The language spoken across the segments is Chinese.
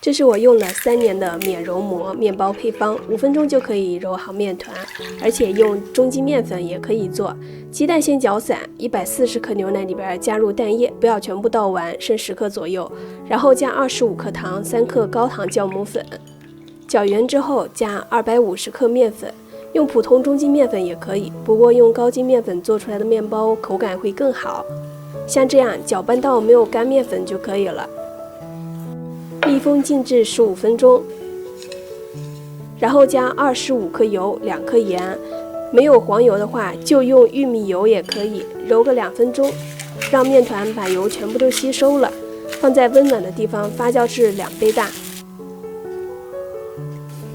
这是我用了3年的免揉馍面包配方，5分钟就可以揉好面团，而且用中筋面粉也可以做。鸡蛋先搅散，140克牛奶里边加入蛋液，不要全部倒完，剩10克左右，然后加25克糖、3克高糖酵母粉，搅匀之后加250克面粉，用普通中筋面粉也可以，不过用高筋面粉做出来的面包口感会更好。像这样搅拌到没有干面粉就可以了。密封静置15分钟，然后加25克油、2克盐，没有黄油的话就用玉米油也可以，揉个2分钟，让面团把油全部都吸收了，放在温暖的地方发酵至2倍大。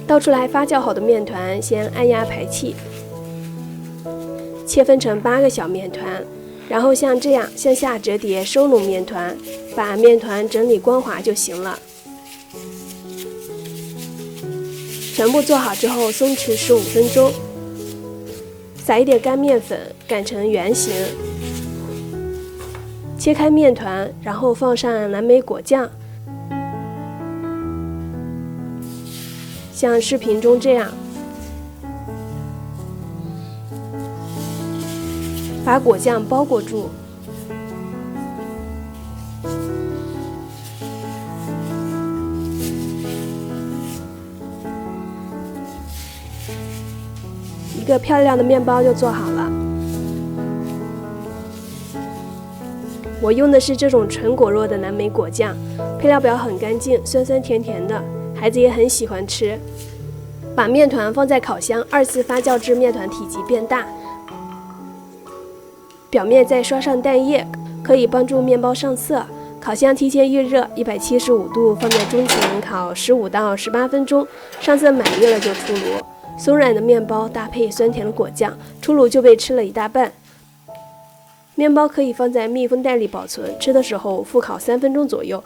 倒出来发酵好的面团先按压排气，切分成8个小面团，然后像这样向下折叠收拢面团，把面团整理光滑就行了。全部做好之后松弛15分钟，撒一点干面粉擀成圆形，切开面团，然后放上蓝莓果酱，像视频中这样，把果酱包裹住。一个漂亮的面包就做好了。我用的是这种纯果肉的蓝莓果酱，配料表很干净，酸酸甜甜的，孩子也很喜欢吃。把面团放在烤箱2次发酵至面团体积变大，表面再刷上蛋液，可以帮助面包上色。烤箱提前预热，175度放在中型烤15到18分钟，上色满意了就出炉。松软的面包搭配酸甜的果酱，出炉就被吃了一大半。面包可以放在密封袋里保存，吃的时候复烤3分钟左右，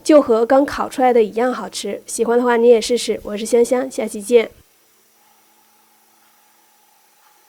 就和刚烤出来的一样好吃。喜欢的话你也试试。我是香香，下期见。